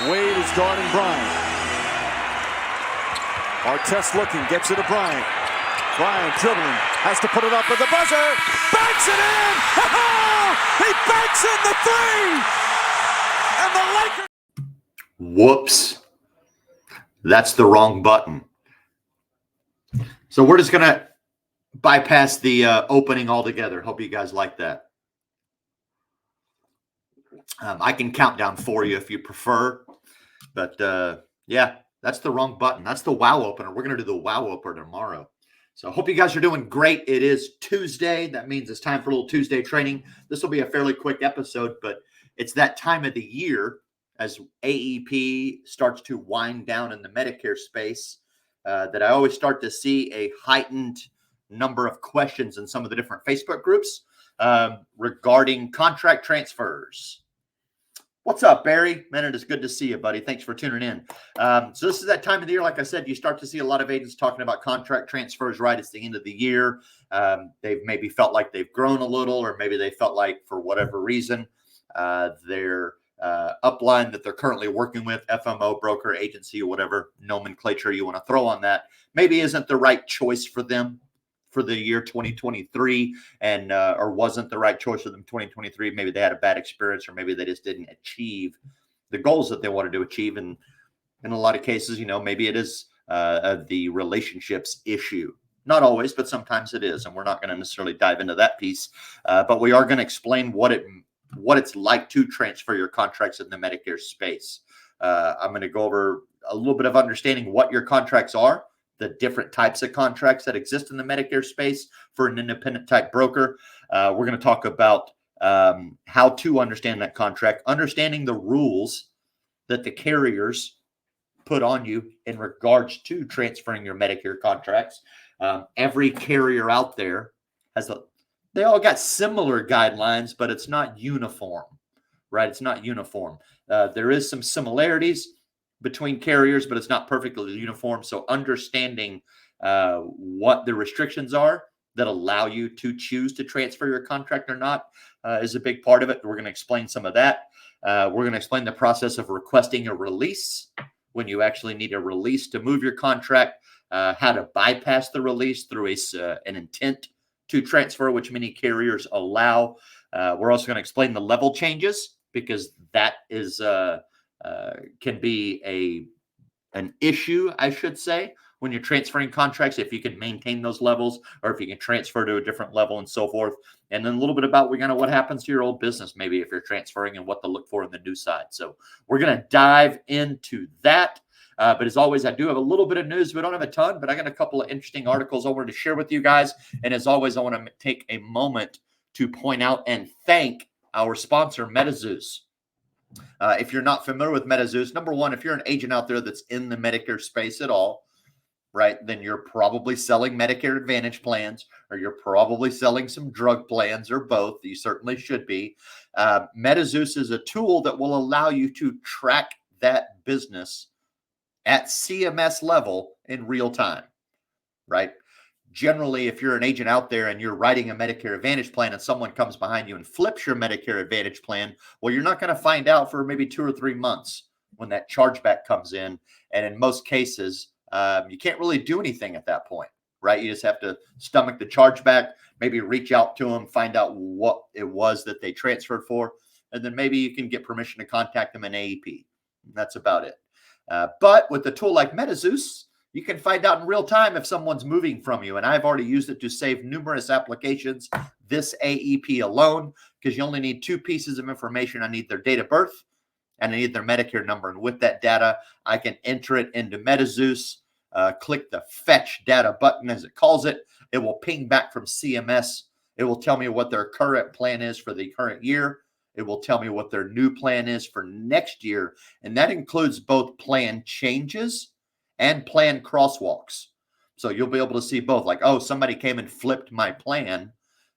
Wade is guarding Bryant. Artest looking, gets it to Bryant. Bryant dribbling, has to put it up with the buzzer. Banks it in! He banks in the three! And the Lakers... Whoops. That's the wrong button. So we're just going to bypass the opening altogether. Hope you guys like that. I can count down for you if you prefer. But, yeah, that's the wrong button. That's the WOW opener. We're going to do the WOW opener tomorrow. So I hope you guys are doing great. It is Tuesday. That means it's time for a little Tuesday training. This will be a fairly quick episode, but it's that time of the year as AEP starts to wind down in the Medicare space that I always start to see a heightened number of questions in some of the different Facebook groups regarding contract transfers. What's up, Barry? Man, it is good to see you, buddy. Thanks for tuning in. So this is that time of the year, like I said, you start to see a lot of agents talking about contract transfers right at the end of the year. They've maybe felt like they've grown a little, or maybe they felt like for whatever reason, their upline that they're currently working with, FMO, broker, agency, or whatever nomenclature you want to throw on that, maybe isn't the right choice for them for the year 2023 and or wasn't the right choice for them 2023. Maybe they had a bad experience, or maybe they just didn't achieve the goals that they wanted to achieve. And in a lot of cases, maybe it is the relationships issue. Not always, but sometimes it is. And we're not going to necessarily dive into that piece. But we are going to explain what it's like to transfer your contracts in the Medicare space. I'm going to go over a little bit of understanding what your contracts are, the different types of contracts that exist in the Medicare space for an independent type broker. We're going to talk about how to understand that contract, understanding the rules that the carriers put on you in regards to transferring your Medicare contracts. Every carrier out there they all got similar guidelines, but it's not uniform, right? It's not uniform. There is some similarities between carriers, but it's not perfectly uniform. So understanding what the restrictions are that allow you to choose to transfer your contract or not is a big part of it. We're going to explain some of that. We're going to explain the process of requesting a release when you actually need a release to move your contract, how to bypass the release through an intent to transfer, which many carriers allow. We're also going to explain the level changes, because that is can be an issue, I should say, when you're transferring contracts, if you can maintain those levels or if you can transfer to a different level and so forth. And then a little bit about what happens to your old business, maybe if you're transferring, and what to look for in the new side. So we're going to dive into that. But as always, I do have a little bit of news. We don't have a ton, but I got a couple of interesting articles I wanted to share with you guys. And as always, I want to take a moment to point out and thank our sponsor, MetaZeus. If you're not familiar with MetaZeus, number one, if you're an agent out there that's in the Medicare space at all, right, then you're probably selling Medicare Advantage plans, or you're probably selling some drug plans, or both. You certainly should be. MetaZeus is a tool that will allow you to track that business at CMS level in real time, right? Generally, if you're an agent out there and you're writing a Medicare Advantage plan and someone comes behind you and flips your Medicare Advantage plan, well, you're not going to find out for maybe 2 or 3 months when that chargeback comes in. And in most cases, you can't really do anything at that point, right? You just have to stomach the chargeback, maybe reach out to them, find out what it was that they transferred for, and then maybe you can get permission to contact them in AEP. That's about it. But with a tool like MetaZeus, you can find out in real time if someone's moving from you. And I've already used it to save numerous applications, this AEP alone, because you only need 2 pieces of information. I need their date of birth and I need their Medicare number. And with that data, I can enter it into MetaZeus, click the fetch data button, as it calls it. It will ping back from CMS. It will tell me what their current plan is for the current year. It will tell me what their new plan is for next year. And that includes both plan changes and plan crosswalks. So you'll be able to see both, like, oh, somebody came and flipped my plan,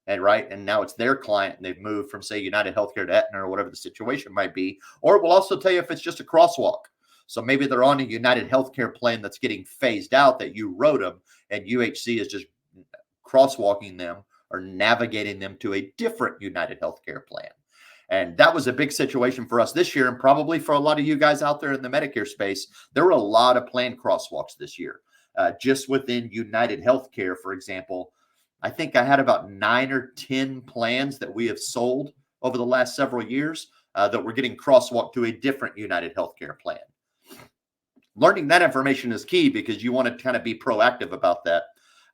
and now it's their client and they've moved from, say, United Healthcare to Aetna or whatever the situation might be. Or it will also tell you if it's just a crosswalk. So maybe they're on a United Healthcare plan that's getting phased out that you wrote them, and UHC is just crosswalking them or navigating them to a different United Healthcare plan. And that was a big situation for us this year, and probably for a lot of you guys out there in the Medicare space. There were a lot of plan crosswalks this year. Just within United Healthcare, for example, I think I had about 9 or 10 plans that we have sold over the last several years that were getting crosswalked to a different United Healthcare plan. Learning that information is key because you want to kind of be proactive about that.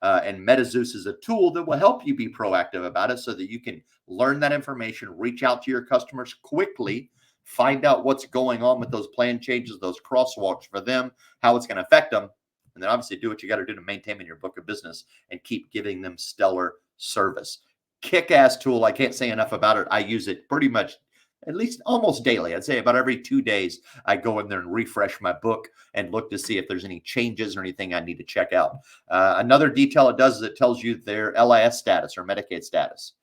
And MetaZeus is a tool that will help you be proactive about it so that you can learn that information, reach out to your customers quickly, find out what's going on with those plan changes, those crosswalks for them, how it's going to affect them, and then obviously do what you got to do to maintain your book of business and keep giving them stellar service. Kick-ass tool. I can't say enough about it. I use it pretty much at least almost daily. I'd say about every 2 days, I go in there and refresh my book and look to see if there's any changes or anything I need to check out. Another detail it does is it tells you their LIS status or Medicaid status.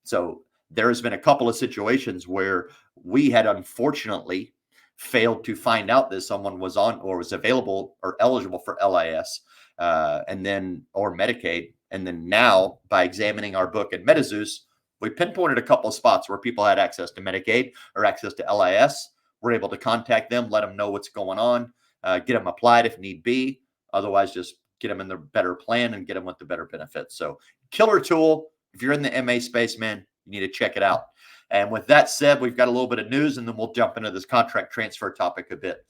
So there has been a couple of situations where we had unfortunately failed to find out that someone was on or was available or eligible for LIS or Medicaid. And then now, by examining our book at MetaZeus, we pinpointed a couple of spots where people had access to Medicaid or access to LIS. We're able to contact them, let them know what's going on, get them applied if need be. Otherwise, just get them in the better plan and get them with the better benefits. So killer tool. If you're in the MA space, man, you need to check it out. And with that said, we've got a little bit of news, and then we'll jump into this contract transfer topic a bit.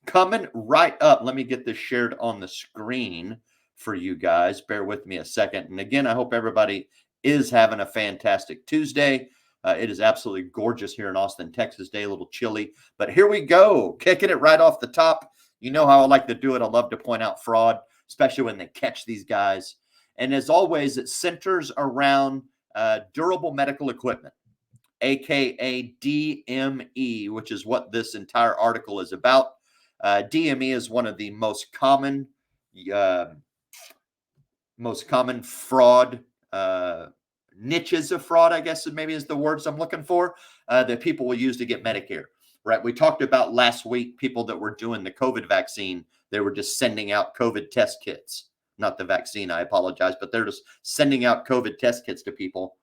Coming right up, let me get this shared on the screen for you guys. Bear with me a second. And again, I hope everybody is having a fantastic Tuesday. It is absolutely gorgeous here in Austin, Texas today, a little chilly. But here we go, kicking it right off the top. You know how I like to do it. I love to point out fraud, especially when they catch these guys. And as always, it centers around durable medical equipment, aka DME, which is what this entire article is about. DME is one of the most common fraud niches of fraud, I guess maybe is the words I'm looking for, that people will use to get Medicare, right? We talked about last week people that were doing the COVID vaccine. They were just sending out COVID test kits, not the vaccine, I apologize, but they're just sending out COVID test kits to people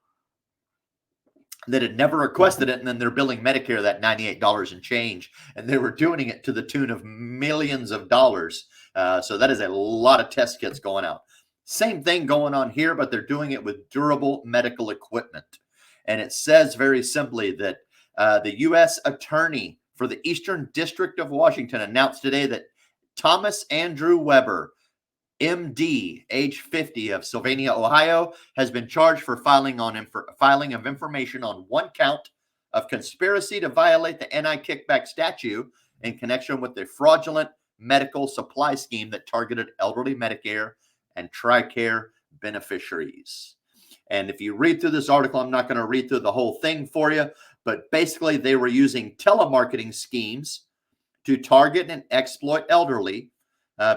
that had never requested it, and then they're billing Medicare that $98 and change, and they were doing it to the tune of millions of dollars. So that is a lot of test kits going out. Same thing going on here, but they're doing it with durable medical equipment. And it says very simply that the U.S. Attorney for the Eastern District of Washington announced today that Thomas Andrew Weber, MD, age 50, of Sylvania, Ohio, has been charged for filing of information on one count of conspiracy to violate the anti-kickback statute in connection with the fraudulent medical supply scheme that targeted elderly Medicare and TRICARE beneficiaries. And if you read through this article, I'm not going to read through the whole thing for you, but basically they were using telemarketing schemes to target and exploit elderly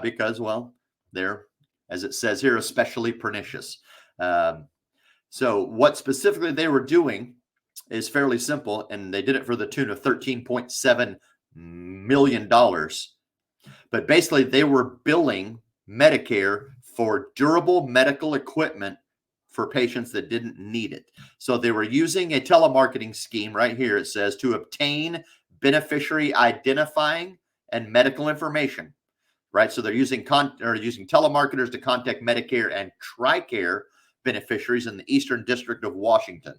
because, well, they're, as it says here, especially pernicious. So what specifically they were doing is fairly simple, and they did it for the tune of $13.7 million. But basically, they were billing Medicare for durable medical equipment for patients that didn't need it. So they were using a telemarketing scheme right here. It says to obtain beneficiary identifying and medical information, right? So they're using telemarketers to contact Medicare and TRICARE beneficiaries in the Eastern District of Washington.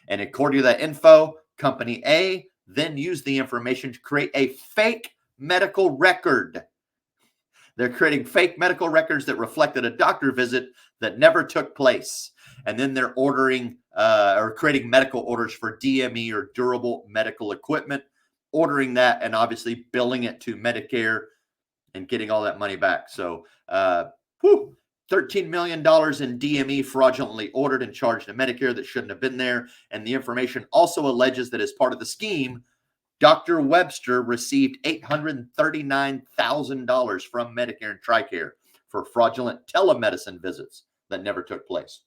And according to that info, Company A then used the information to create a fake medical record. They're creating fake medical records that reflected a doctor visit that never took place. And then they're ordering or creating medical orders for DME or durable medical equipment, ordering that and obviously billing it to Medicare and getting all that money back. So $13 million in DME fraudulently ordered and charged to Medicare that shouldn't have been there. And the information also alleges that as part of the scheme, Dr. Webster received $839,000 from Medicare and TRICARE for fraudulent telemedicine visits that never took place.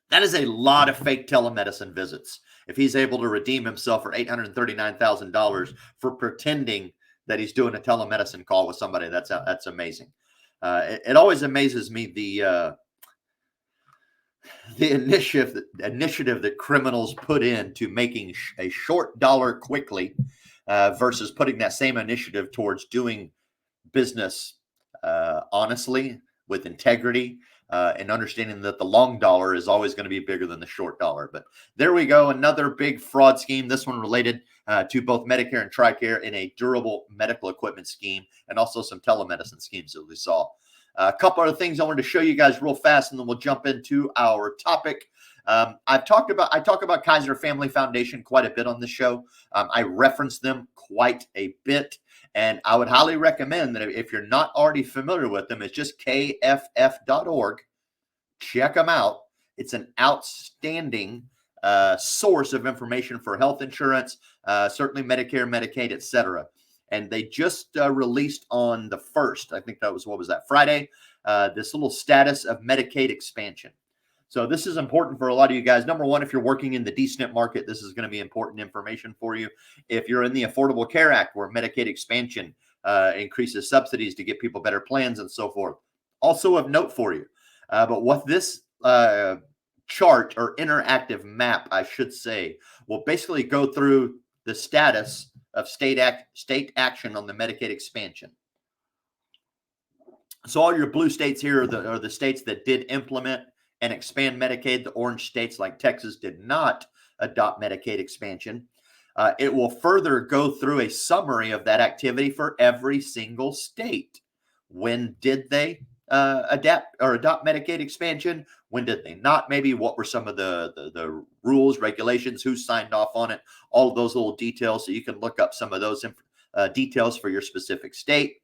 That is a lot of fake telemedicine visits. If he's able to redeem himself for $839,000 for pretending that he's doing a telemedicine call with somebody, that's amazing. It always amazes me the initiative that criminals put into making a short dollar quickly versus putting that same initiative towards doing business honestly with integrity and understanding that the long dollar is always going to be bigger than the short dollar. But there we go. Another big fraud scheme. This one related to both Medicare and TRICARE in a durable medical equipment scheme and also some telemedicine schemes that we saw. A couple other things I wanted to show you guys real fast, and then we'll jump into our topic. I talk about Kaiser Family Foundation quite a bit on this show. I reference them quite a bit, and I would highly recommend that if you're not already familiar with them, it's just kff.org. Check them out. It's an outstanding source of information for health insurance, certainly Medicare, Medicaid, etc. And they just released on the 1st, I think that was, Friday, this little status of Medicaid expansion. So this is important for a lot of you guys. Number one, if you're working in the D-SNP market, this is going to be important information for you. If you're in the Affordable Care Act, where Medicaid expansion increases subsidies to get people better plans and so forth. Also of note for you. But what this chart or interactive map, I should say, will basically go through the status of state action on the Medicaid expansion. So all your blue states here are the states that did implement and expand Medicaid. The orange states like Texas did not adopt Medicaid expansion. It will further go through a summary of that activity for every single state. When did they adopt Medicaid expansion? When did they not? Maybe what were some of the rules, regulations, who signed off on it, all of those little details, so you can look up some of those details for your specific state.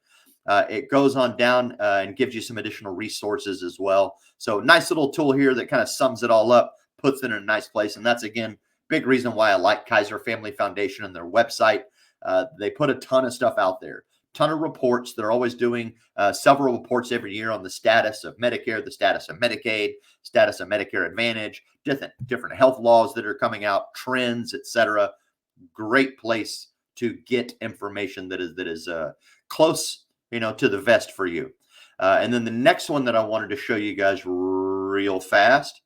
It goes on down and gives you some additional resources as well. So nice little tool here that kind of sums it all up, puts it in a nice place. And that's, again, big reason why I like Kaiser Family Foundation and their website. They put a ton of stuff out there, ton of reports. They're always doing several reports every year on the status of Medicare, the status of Medicaid, status of Medicare Advantage, different health laws that are coming out, trends, etc. Great place to get information that is close, to the vest for you. And then the next one that I wanted to show you guys real fast.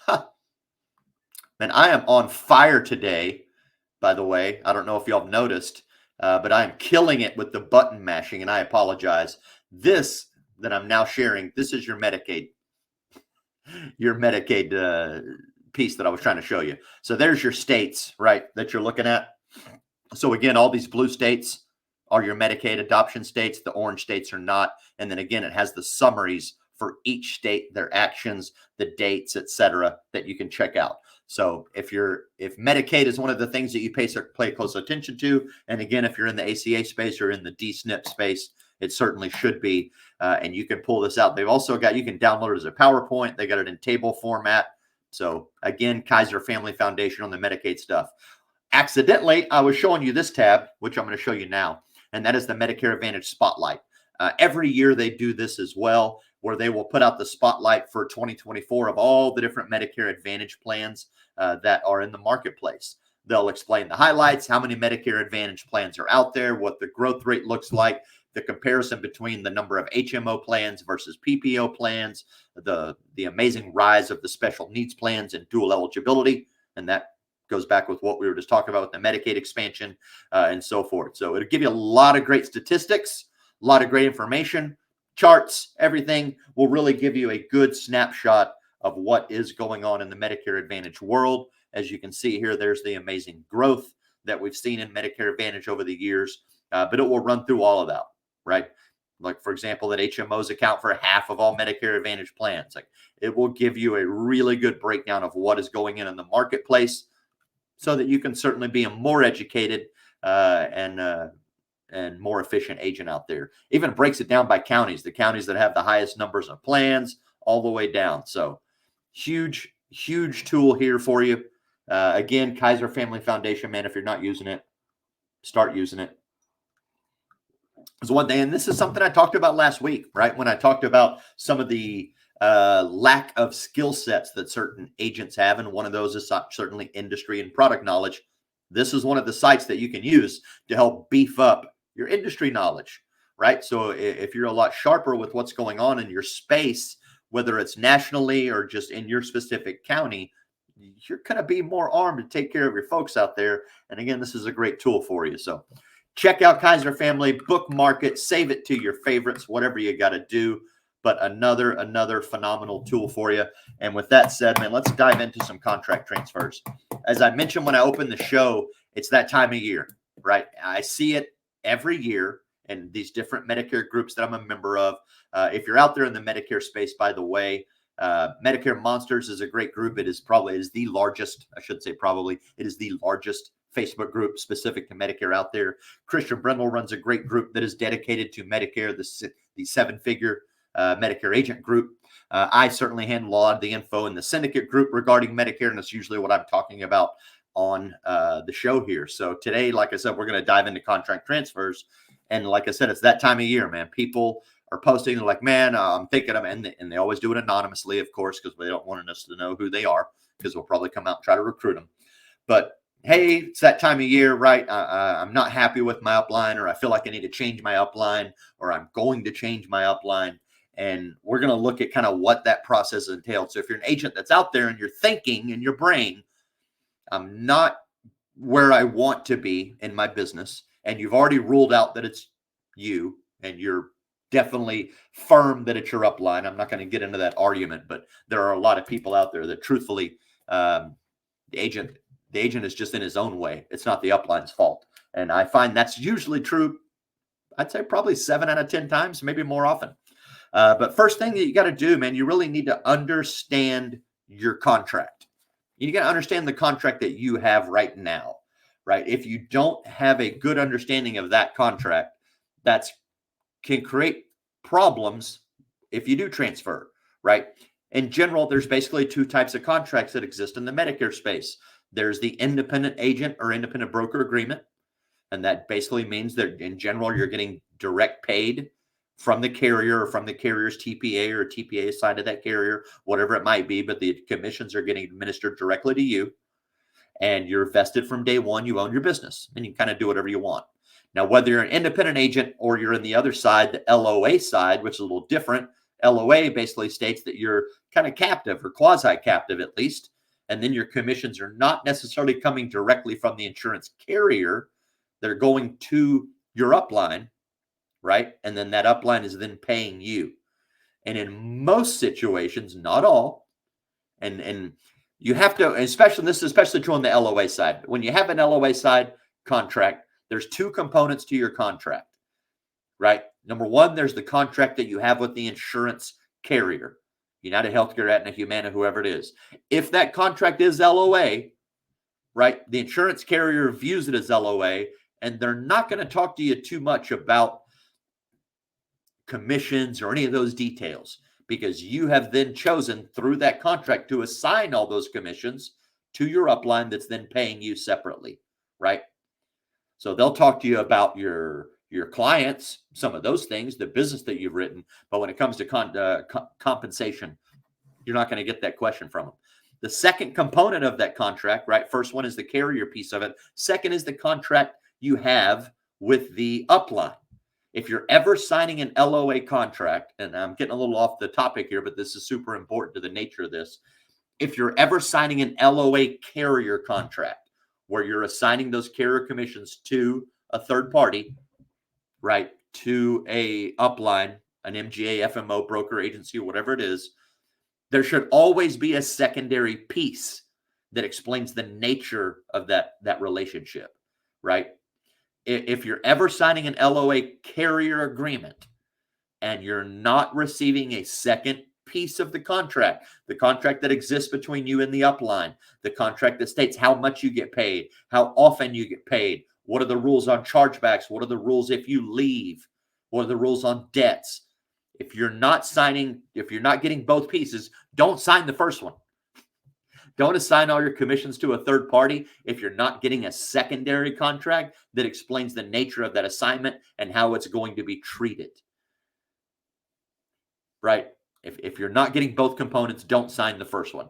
Man, I am on fire today, by the way. I don't know if y'all have noticed, but I am killing it with the button mashing, and I apologize. This that I'm now sharing, this is your Medicaid piece that I was trying to show you. So there's your states, right, that you're looking at. So again, all these blue states are your Medicaid adoption states. The orange states are not. And then again, it has the summaries for each state, their actions, the dates, etc., that you can check out. So if Medicaid is one of the things that you pay close attention to, and again, if you're in the ACA space or in the D-SNP space, it certainly should be. And you can pull this out. They've also got, you can download it as a PowerPoint. They got it in table format. So again, Kaiser Family Foundation on the Medicaid stuff. Accidentally, I was showing you this tab, which I'm going to show you now, and that is the Medicare Advantage Spotlight. Every year they do this as well, where they will put out the spotlight for 2024 of all the different Medicare Advantage plans that are in the marketplace. They'll explain the highlights, how many Medicare Advantage plans are out there, what the growth rate looks like, the comparison between the number of HMO plans versus PPO plans, the amazing rise of the special needs plans and dual eligibility, and that goes back with what we were just talking about with the Medicaid expansion and so forth. So it'll give you a lot of great statistics, a lot of great information, charts, everything will really give you a good snapshot of what is going on in the Medicare Advantage world. As you can see here, there's the amazing growth that we've seen in Medicare Advantage over the years, but it will run through all of that, right? Like, for example, that HMOs account for half of all Medicare Advantage plans. Like, it will give you a really good breakdown of what is going in the marketplace, so that you can certainly be a more educated and more efficient agent out there. Even breaks it down by counties, the counties that have the highest numbers of plans all the way down. So huge, huge tool here for you. Again, Kaiser Family Foundation, man, if you're not using it, start using it. It's one thing, and this is something I talked about last week, right? When I talked about some of the lack of skill sets that certain agents have, and one of those is certainly industry and product knowledge. This is one of the sites that you can use to help beef up your industry knowledge, right? So if you're a lot sharper with what's going on in your space, whether it's nationally or just in your specific county, you're going to be more armed to take care of your folks out there. And again, this is a great tool for you. So check out Kaiser Family, bookmark it, save it to your favorites, whatever you got to do. But another phenomenal tool for you. And with that said, man, let's dive into some contract transfers. As I mentioned when I opened the show, it's that time of year, right? I see it every year in these different Medicare groups that I'm a member of. If you're out there in the Medicare space, by the way, Medicare Monsters is a great group. It is the largest, I should say probably, it is the largest Facebook group specific to Medicare out there. Christian Brindle runs a great group that is dedicated to Medicare, the seven-figure Medicare agent group. I certainly handle a lot of the info in the syndicate group regarding Medicare, and that's usually what I'm talking about on the show here. So today, like I said, we're going to dive into contract transfers. And like I said, it's that time of year, man. People are posting like, man, I'm thinking of, and they always do it anonymously, of course, because they don't want us to know who they are, because we'll probably come out and try to recruit them. But hey, it's that time of year, right? I'm not happy with my upline, or I feel like I need to change my upline, or I'm going to change my upline. And we're going to look at kind of what that process entailed. So if you're an agent that's out there and you're thinking in your brain, I'm not where I want to be in my business, and you've already ruled out that it's you, and you're definitely firm that it's your upline. I'm not going to get into that argument, but there are a lot of people out there that truthfully, the agent is just in his own way. It's not the upline's fault. And I find that's usually true. I'd say probably 7 out of 10 times, maybe more often. But first thing that you got to do, man, you really need to understand your contract. You got to understand the contract that you have right now, right? If you don't have a good understanding of that contract, that can create problems if you do transfer, right? In general, there's basically 2 types of contracts that exist in the Medicare space. There's the independent agent or independent broker agreement. And that basically means that in general, you're getting direct paid from the carrier or from the carrier's TPA or TPA assigned to that carrier, whatever it might be, but the commissions are getting administered directly to you, and you're vested from day one. You own your business, and you kind of do whatever you want. Now, whether you're an independent agent or you're in the other side, the LOA side, which is a little different, LOA basically states that you're kind of captive or quasi-captive at least, and then your commissions are not necessarily coming directly from the insurance carrier. They're going to your upline, right? And then that upline is then paying you. And in most situations, not all, and you have to, especially, this is especially true on the LOA side. When you have an LOA side contract, there's 2 components to your contract, right? Number one, there's the contract that you have with the insurance carrier, United Healthcare, Aetna, Humana, whoever it is. If that contract is LOA, right, the insurance carrier views it as LOA, and they're not going to talk to you too much about commissions or any of those details, because you have then chosen through that contract to assign all those commissions to your upline that's then paying you separately, right? So they'll talk to you about your clients, some of those things, the business that you've written, but when it comes to compensation, you're not going to get that question from them. The second component of that contract, right? First one is the carrier piece of it. Second is the contract you have with the upline. If you're ever signing an LOA contract, and I'm getting a little off the topic here, but this is super important to the nature of this. If you're ever signing an LOA carrier contract where you're assigning those carrier commissions to a third party, right, to a upline, an MGA, FMO, broker, agency, whatever it is, there should always be a secondary piece that explains the nature of that relationship, right? If you're ever signing an LOA carrier agreement and you're not receiving a second piece of the contract that exists between you and the upline, the contract that states how much you get paid, how often you get paid, what are the rules on chargebacks, what are the rules if you leave, what are the rules on debts. If you're not getting both pieces, don't sign the first one. Don't assign all your commissions to a third party if you're not getting a secondary contract that explains the nature of that assignment and how it's going to be treated. Right? If you're not getting both components, don't sign the first one.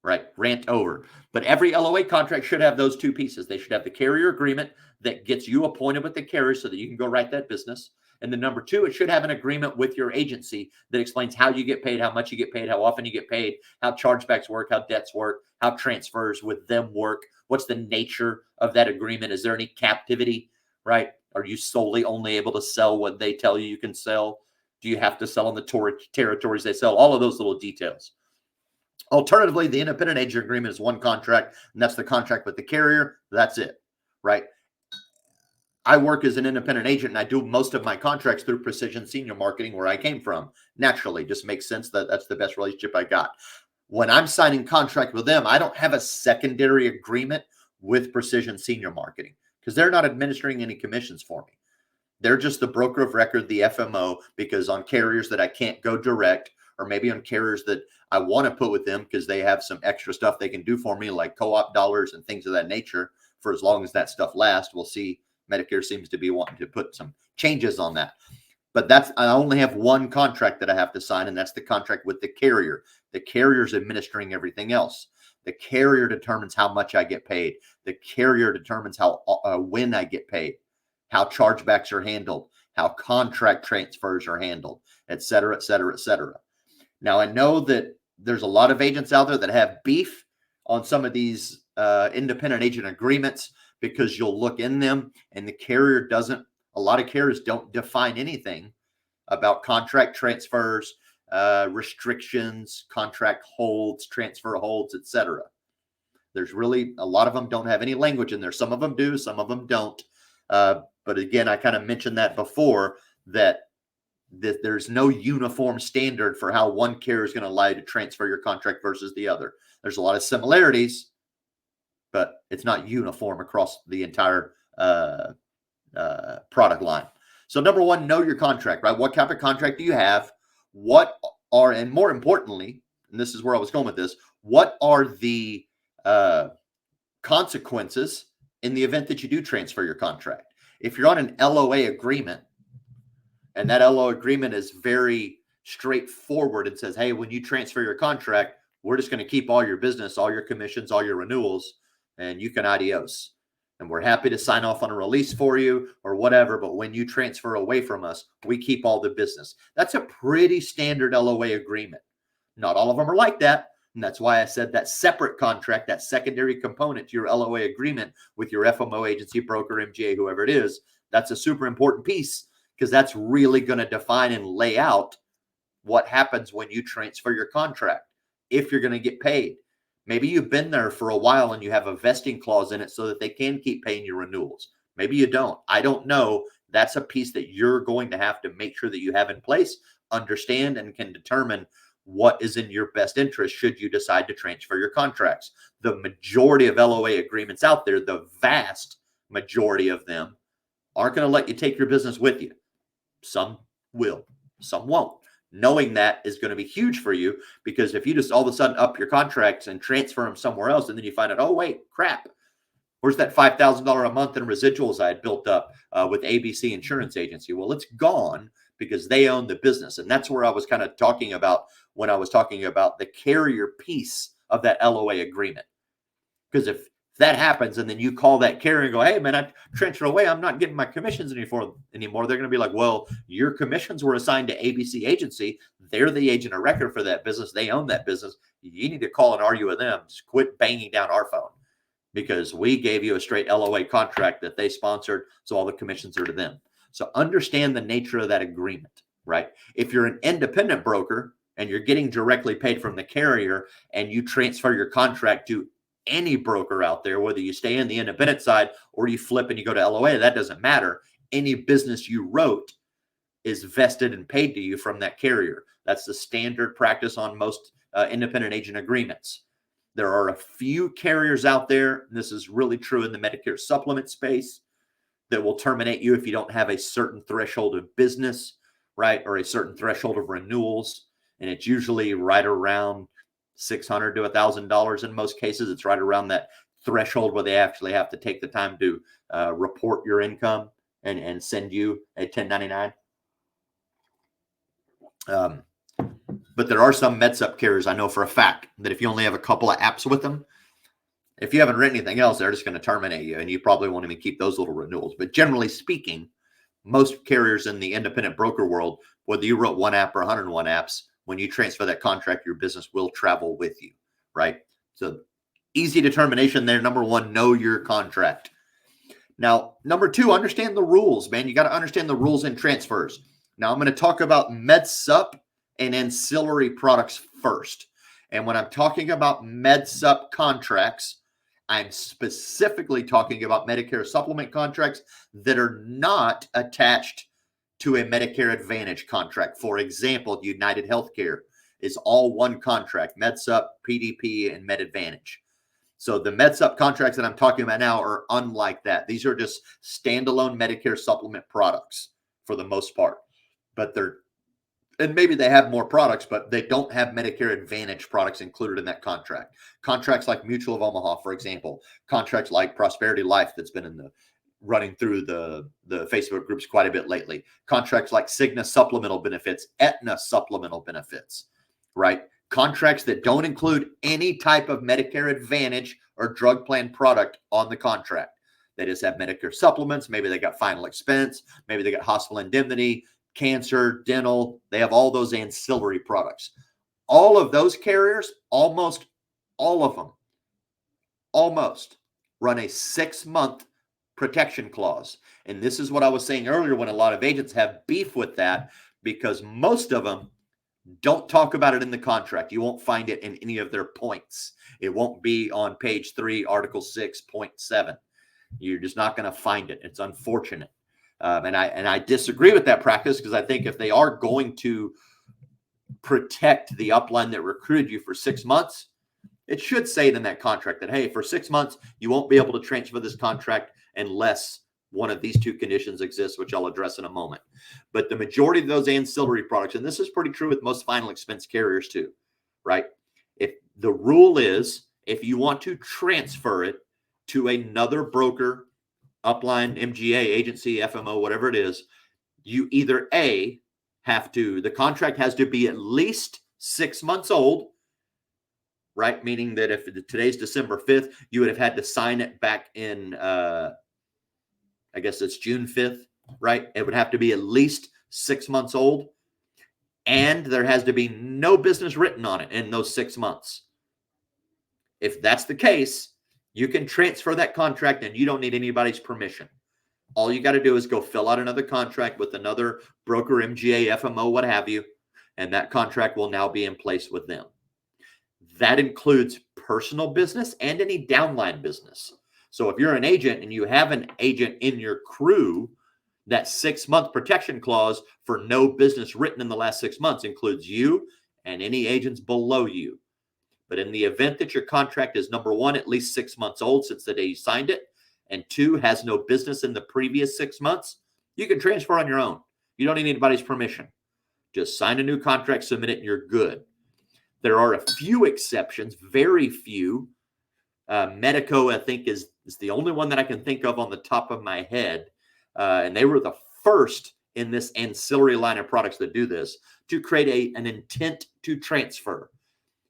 Right? Rant over. But every LOA contract should have those 2 pieces. They should have the carrier agreement that gets you appointed with the carrier so that you can go write that business. And then number two, it should have an agreement with your agency that explains how you get paid, how much you get paid, how often you get paid, how chargebacks work, how debts work, how transfers with them work. What's the nature of that agreement? Is there any captivity, right? Are you solely only able to sell what they tell you can sell? Do you have to sell in the territories they sell? All of those little details. Alternatively, the independent agent agreement is one contract, and that's the contract with the carrier. That's it, right? I work as an independent agent, and I do most of my contracts through Precision Senior Marketing, where I came from. Naturally, just makes sense that that's the best relationship I got. When I'm signing contract with them, I don't have a secondary agreement with Precision Senior Marketing because they're not administering any commissions for me. They're just the broker of record, the FMO, because on carriers that I can't go direct, or maybe on carriers that I want to put with them because they have some extra stuff they can do for me, like co-op dollars and things of that nature, for as long as that stuff lasts. We'll see. Medicare seems to be wanting to put some changes on that. But I only have one contract that I have to sign, and that's the contract with the carrier. The carrier's administering everything else. The carrier determines how much I get paid. The carrier determines when I get paid, how chargebacks are handled, how contract transfers are handled, et cetera, et cetera, et cetera. Now, I know that there's a lot of agents out there that have beef on some of these independent agent agreements because you'll look in them and the carrier doesn't, a lot of carriers don't define anything about contract transfers, restrictions, contract holds, transfer holds, et cetera. There's really, a lot of them don't have any language in there. Some of them do, some of them don't. But again, I kind of mentioned that before, that there's no uniform standard for how one carrier is going to allow you to transfer your contract versus the other. There's a lot of similarities, but it's not uniform across the entire product line. So number one, know your contract, right? What type of contract do you have? And more importantly, and this is where I was going with this, what are the consequences in the event that you do transfer your contract? If you're on an LOA agreement, and that LOA agreement is very straightforward and says, hey, when you transfer your contract, we're just going to keep all your business, all your commissions, all your renewals, and you can adios. And we're happy to sign off on a release for you or whatever, but when you transfer away from us, we keep all the business. That's a pretty standard LOA agreement. Not all of them are like that. And that's why I said that separate contract, that secondary component to your LOA agreement with your FMO agency, broker, MGA, whoever it is, that's a super important piece, because that's really going to define and lay out what happens when you transfer your contract, if you're going to get paid. Maybe you've been there for a while and you have a vesting clause in it so that they can keep paying your renewals. Maybe you don't. I don't know. That's a piece that you're going to have to make sure that you have in place, understand, and can determine what is in your best interest should you decide to transfer your contracts. The majority of LOA agreements out there, the vast majority of them, aren't going to let you take your business with you. Some will, some won't. Knowing that is going to be huge for you, because if you just all of a sudden up your contracts and transfer them somewhere else, and then you find out, oh, wait, crap, where's that $5,000 a month in residuals I had built up with ABC Insurance Agency? Well, it's gone because they own the business. And that's where I was kind of talking about when I was talking about the carrier piece of that LOA agreement. Because if that happens and then you call that carrier and go, hey, man, I transferred away, I'm not getting my commissions anymore, they're going to be like, well, your commissions were assigned to ABC Agency. They're the agent of record for that business. They own that business. You need to call and argue with them. Just quit banging down our phone, because we gave you a straight LOA contract that they sponsored, so all the commissions are to them. So understand the nature of that agreement, right? If you're an independent broker and you're getting directly paid from the carrier and you transfer your contract to any broker out there, whether you stay in the independent side or you flip and you go to LOA, that doesn't matter. Any business you wrote is vested and paid to you from that carrier. That's the standard practice on most independent agent agreements. There are a few carriers out there, and this is really true in the Medicare supplement space, that will terminate you if you don't have a certain threshold of business, right? Or a certain threshold of renewals. And it's usually right around $600 to $1,000 in most cases. It's right around that threshold where they actually have to take the time to report your income and send you a 1099. But there are some MedSup carriers I know for a fact that if you only have a couple of apps with them, if you haven't written anything else, they're just going to terminate you, and you probably won't even keep those little renewals. But generally speaking, most carriers in the independent broker world, whether you wrote one app or 101 apps, when you transfer that contract, your business will travel with you, right? So easy determination there. Number one, know your contract. Now, number two, understand the rules, man. You got to understand the rules in transfers. Now, I'm going to talk about MedSup and ancillary products first. And when I'm talking about MedSup contracts, I'm specifically talking about Medicare supplement contracts that are not attached to a Medicare Advantage contract. For example, United Healthcare is all one contract, MedSup, PDP, and Med Advantage. So the MedSup contracts that I'm talking about now are unlike that. These are just standalone Medicare supplement products for the most part. But and maybe they have more products, but they don't have Medicare Advantage products included in that contract. Contracts like Mutual of Omaha, for example, contracts like Prosperity Life that's been running through the Facebook groups quite a bit lately. Contracts like Cigna supplemental benefits, Aetna supplemental benefits, right? Contracts that don't include any type of Medicare Advantage or drug plan product on the contract. They just have Medicare supplements. Maybe they got final expense. Maybe they got hospital indemnity, cancer, dental. They have all those ancillary products. All of those carriers, almost all of them, almost run a 6-month protection clause. And this is what I was saying earlier when a lot of agents have beef with that, because most of them don't talk about it in the contract. You won't find it in any of their points. It won't be on page 3, article 6.7. You're just not going to find it. It's unfortunate. And I disagree with that practice, because I think if they are going to protect the upline that recruited you for 6 months, it should say in that contract that, hey, for 6 months, you won't be able to transfer this contract unless one of these two conditions exists, which I'll address in a moment. But the majority of those ancillary products, and this is pretty true with most final expense carriers too, right? If the rule is, if you want to transfer it to another broker, upline, MGA, agency, FMO, whatever it is, you either the contract has to be at least 6 months old, right? Meaning that if today's December 5th, you would have had to sign it back in, I guess it's June 5th, right? It would have to be at least 6 months old. And there has to be no business written on it in those 6 months. If that's the case, you can transfer that contract and you don't need anybody's permission. All you got to do is go fill out another contract with another broker, MGA, FMO, what have you, and that contract will now be in place with them. That includes personal business and any downline business. So if you're an agent and you have an agent in your crew, that 6-month protection clause for no business written in the last 6 months includes you and any agents below you. But in the event that your contract is, number one, at least 6 months old since the day you signed it, and 2, has no business in the previous 6 months, you can transfer on your own. You don't need anybody's permission. Just sign a new contract, submit it, and you're good. There are a few exceptions, very few. Medico, I think, is the only one that I can think of on the top of my head. And they were the first in this ancillary line of products that do this, to create an intent to transfer.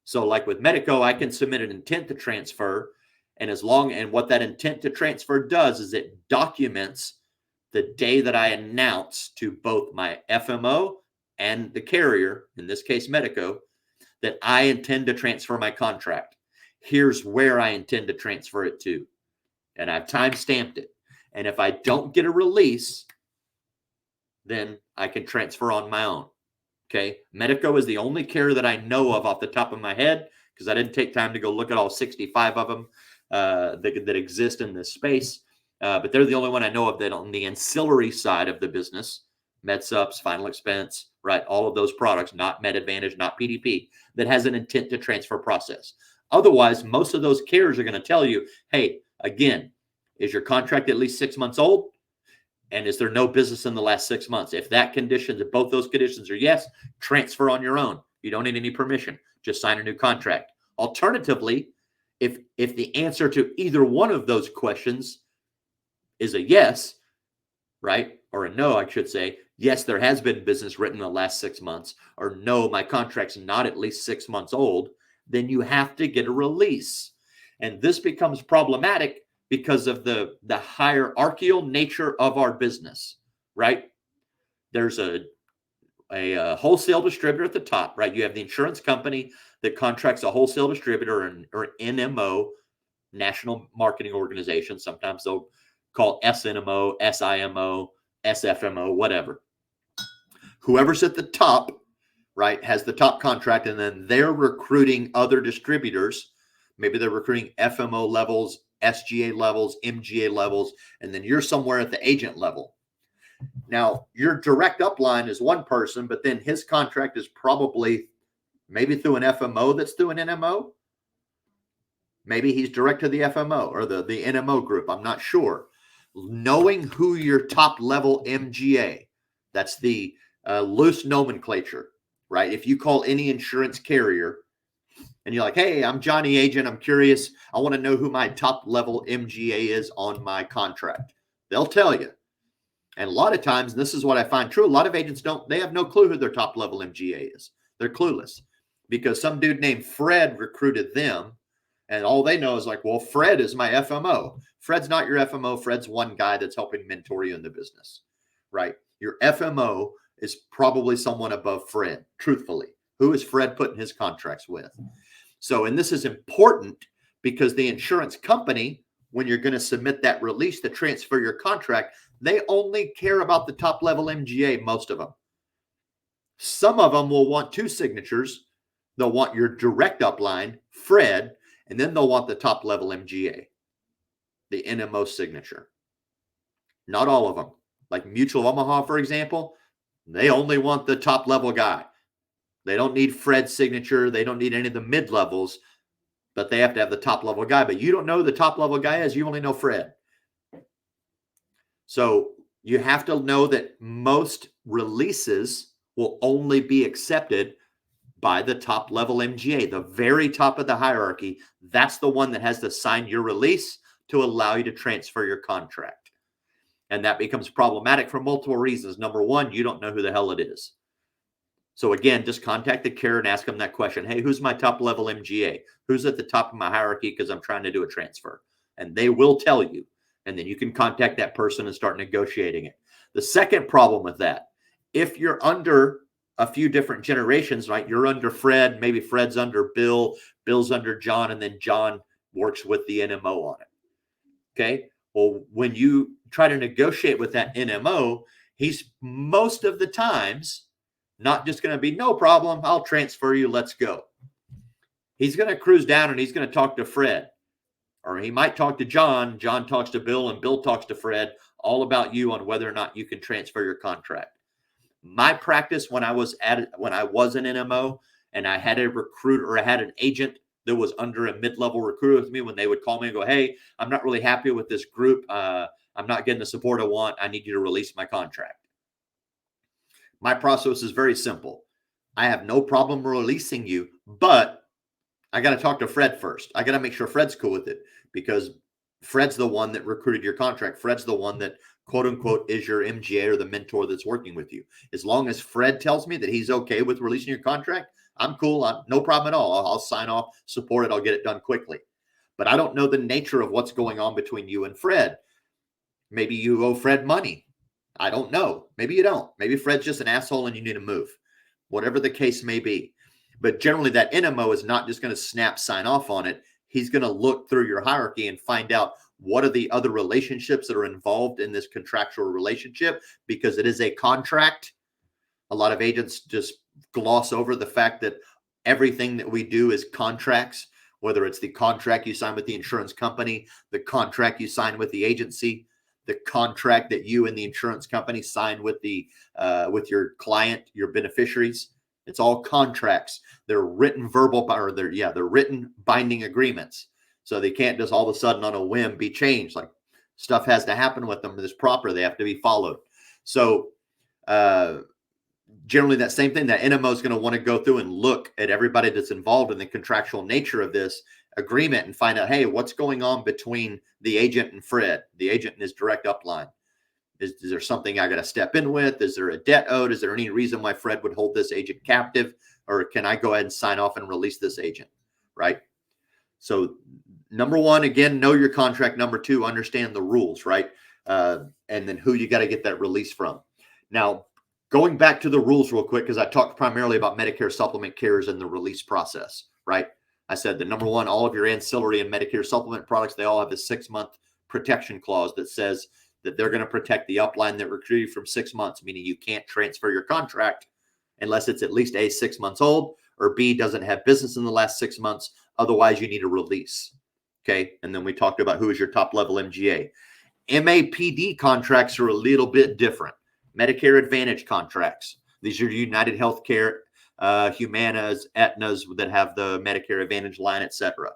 So like with Medico, I can submit an intent to transfer. And what that intent to transfer does is it documents the day that I announce to both my FMO and the carrier, in this case Medico, that I intend to transfer my contract. Here's where I intend to transfer it to. And I've time-stamped it. And if I don't get a release, then I can transfer on my own. Okay. Medico is the only carrier that I know of off the top of my head, because I didn't take time to go look at all 65 of them that exist in this space. But they're the only one I know of that on the ancillary side of the business, MedSups, final expense, right? All of those products, not Med Advantage, not PDP, that has an intent to transfer process. Otherwise, most of those carriers are going to tell you, hey, again, is your contract at least 6 months old? And is there no business in the last 6 months? If both those conditions are yes, transfer on your own. You don't need any permission. Just sign a new contract. Alternatively, if the answer to either one of those questions is a yes, right? Or a no, I should say, yes, there has been business written in the last 6 months, or no, my contract's not at least 6 months old, then you have to get a release. And this becomes problematic because of the hierarchical nature of our business, right? There's a wholesale distributor at the top, right? You have the insurance company that contracts a wholesale distributor or NMO, National Marketing Organization. Sometimes they'll call SNMO, SIMO, SFMO, whatever. Whoever's at the top, right, has the top contract, and then they're recruiting other distributors. Maybe they're recruiting FMO levels, SGA levels, MGA levels, and then you're somewhere at the agent level. Now, your direct upline is one person, but then his contract is probably maybe through an FMO that's through an NMO. Maybe he's direct to the FMO or the NMO group. I'm not sure. Knowing who your top level MGA, that's the loose nomenclature, right? If you call any insurance carrier and you're like, hey, I'm Johnny Agent, I'm curious, I want to know who my top level MGA is on my contract. They'll tell you. And a lot of times, and this is what I find true, a lot of agents they have no clue who their top level MGA is. They're clueless because some dude named Fred recruited them. And all they know is like, well, Fred is my FMO. Fred's not your FMO. Fred's one guy that's helping mentor you in the business, right? Your FMO is probably someone above Fred, truthfully. Who is Fred putting his contracts with? So, and this is important because the insurance company, when you're going to submit that release to transfer your contract, they only care about the top level MGA, most of them. Some of them will want two signatures. They'll want your direct upline, Fred, and then they'll want the top level MGA, the NMO signature. Not all of them. Like Mutual of Omaha, for example, they only want the top level guy. They don't need Fred's signature. They don't need any of the mid levels, but they have to have the top level guy. But you don't know who the top level guy is. You only know Fred. So you have to know that most releases will only be accepted by the top level MGA, the very top of the hierarchy. That's the one that has to sign your release to allow you to transfer your contract. And that becomes problematic for multiple reasons. Number one, you don't know who the hell it is. So again, just contact the carrier and ask them that question. Hey, who's my top level MGA? Who's at the top of my hierarchy because I'm trying to do a transfer? And they will tell you. And then you can contact that person and start negotiating it. The second problem with that, if you're under a few different generations, right? You're under Fred, maybe Fred's under Bill, Bill's under John, and then John works with the NMO on it. Okay. Well, when you try to negotiate with that NMO, he's most of the times not just going to be no problem. I'll transfer you. Let's go. He's going to cruise down and he's going to talk to Fred, or he might talk to John. John talks to Bill and Bill talks to Fred all about you on whether or not you can transfer your contract. My practice when I was an NMO and I had a recruiter or I had an agent that was under a mid-level recruiter with me, when they would call me and go, hey, I'm not really happy with this group. I'm not getting the support I want. I need you to release my contract. My process is very simple. I have no problem releasing you, but I got to talk to Fred first. I got to make sure Fred's cool with it because Fred's the one that recruited your contract. Fred's the one that, quote unquote, is your MGA or the mentor that's working with you. As long as Fred tells me that he's okay with releasing your contract, I'm cool. No problem at all. I'll sign off, support it. I'll get it done quickly. But I don't know the nature of what's going on between you and Fred. Maybe you owe Fred money. I don't know. Maybe you don't. Maybe Fred's just an asshole and you need to move. Whatever the case may be. But generally that NMO is not just going to snap sign off on it. He's going to look through your hierarchy and find out what are the other relationships that are involved in this contractual relationship, because it is a contract. A lot of agents just gloss over the fact that everything that we do is contracts, whether it's the contract you sign with the insurance company, the contract you sign with the agency, the contract that you and the insurance company sign with with your client, your beneficiaries. It's all contracts. They're written they're written binding agreements. So they can't just all of a sudden on a whim be changed. Like stuff has to happen with them that's proper. They have to be followed. So generally that same thing, that NMO is going to want to go through and look at everybody that's involved in the contractual nature of this agreement and find out, hey, what's going on between the agent and Fred, the agent and his direct upline? Is there something I got to step in with? Is there a debt owed? Is there any reason why Fred would hold this agent captive? Or can I go ahead and sign off and release this agent? Right? So number one, again, know your contract. Number two, understand the rules, right? And then who you got to get that release from. Now, going back to the rules real quick, because I talked primarily about Medicare supplement carriers and the release process, right? I said the number one, all of your ancillary and Medicare supplement products, they all have a 6-month protection clause that says that they're going to protect the upline that recruited you from 6 months, meaning you can't transfer your contract unless it's at least A, 6 months old, or B, doesn't have business in the last 6 months. Otherwise, you need a release. Okay. And then we talked about who is your top level MGA. MAPD contracts are a little bit different. Medicare Advantage contracts. These are United Healthcare, Humanas, Aetnas that have the Medicare Advantage line, etc.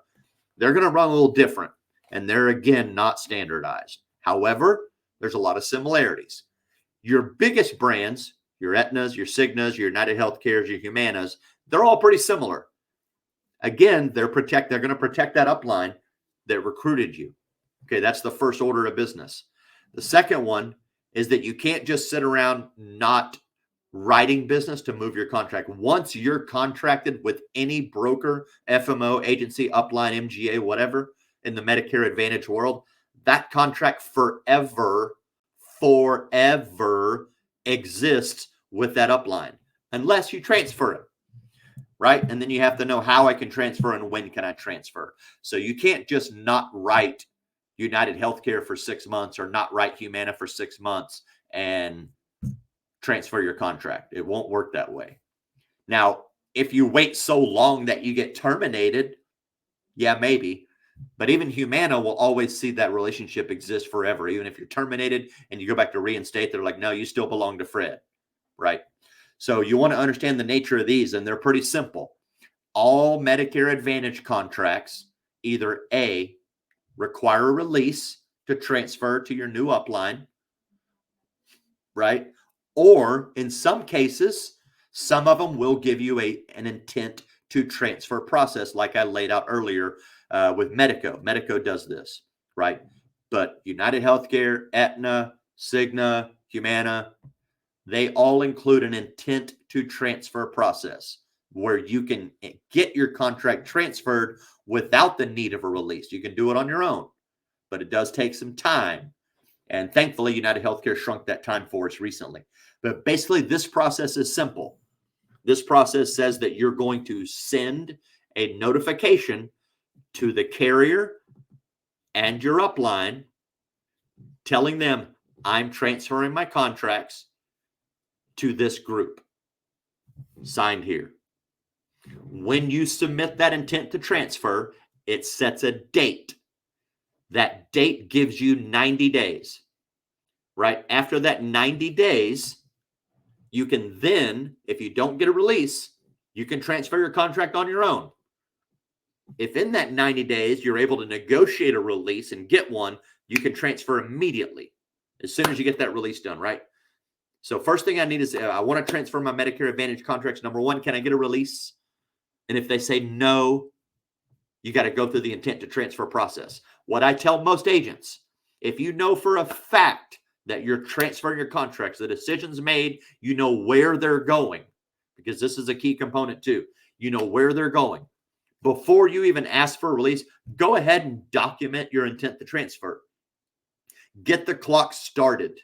They're going to run a little different, and they're, again, not standardized. However, there's a lot of similarities. Your biggest brands, your Aetnas, your Cignas, your United Healthcares, your Humanas, they're all pretty similar. Again, they're going to protect that upline that recruited you. Okay, that's the first order of business. The second one is that you can't just sit around not writing business to move your contract. Once you're contracted with any broker, FMO, agency, upline, MGA, whatever, in the Medicare Advantage world, that contract forever exists with that upline, unless you transfer it, right? And then you have to know how I can transfer and when can I transfer. So you can't just not write United Healthcare for 6 months or not write Humana for 6 months and transfer your contract. It won't work that way. Now, if you wait so long that you get terminated, yeah, maybe. But even Humana will always see that relationship exist forever. Even if you're terminated and you go back to reinstate, they're like, no, you still belong to Fred, right? So you want to understand the nature of these, and they're pretty simple. All Medicare Advantage contracts either A, require a release to transfer to your new upline, right? Or in some cases, some of them will give you an intent to transfer process, like I laid out earlier with Medico. Medico does this, right? But United Healthcare, Aetna, Cigna, Humana, they all include an intent to transfer process where you can get your contract transferred without the need of a release. You can do it on your own, but it does take some time. And thankfully, United Healthcare shrunk that time for us recently. But basically, this process is simple. This process says that you're going to send a notification to the carrier and your upline telling them, I'm transferring my contracts to this group. Signed here. When you submit that intent to transfer, it sets a date. That date gives you 90 days, right? After that 90 days, you can then, if you don't get a release, you can transfer your contract on your own. If in that 90 days, you're able to negotiate a release and get one, you can transfer immediately as soon as you get that release done, right? So first thing I need is I want to transfer my Medicare Advantage contracts. Number one, can I get a release? And if they say no, you got to go through the intent to transfer process. What I tell most agents, if you know for a fact that you're transferring your contracts, the decision's made, you know where they're going, because this is a key component too. You know where they're going. Before you even ask for a release, go ahead and document your intent to transfer. Get the clock started,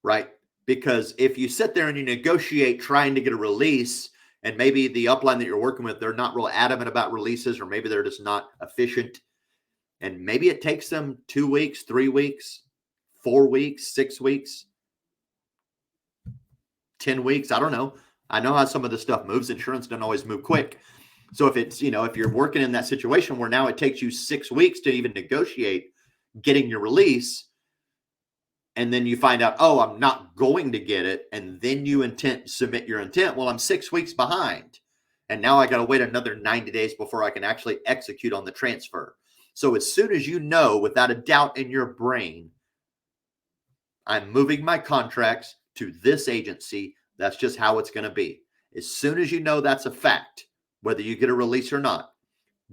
right? Because if you sit there and you negotiate trying to get a release, and maybe the upline that you're working with, they're not real adamant about releases, or maybe they're just not efficient. And maybe it takes them 2 weeks, 3 weeks, 4 weeks, 6 weeks, 10 weeks. I don't know. I know how some of this stuff moves. Insurance doesn't always move quick. So if it's, if you're working in that situation where now it takes you 6 weeks to even negotiate getting your release, and then you find out, oh, I'm not going to get it, and then you submit your intent. Well, I'm 6 weeks behind, and now I got to wait another 90 days before I can actually execute on the transfer. So as soon as you know, without a doubt in your brain, I'm moving my contracts to this agency, that's just how it's going to be. As soon as you know that's a fact, whether you get a release or not,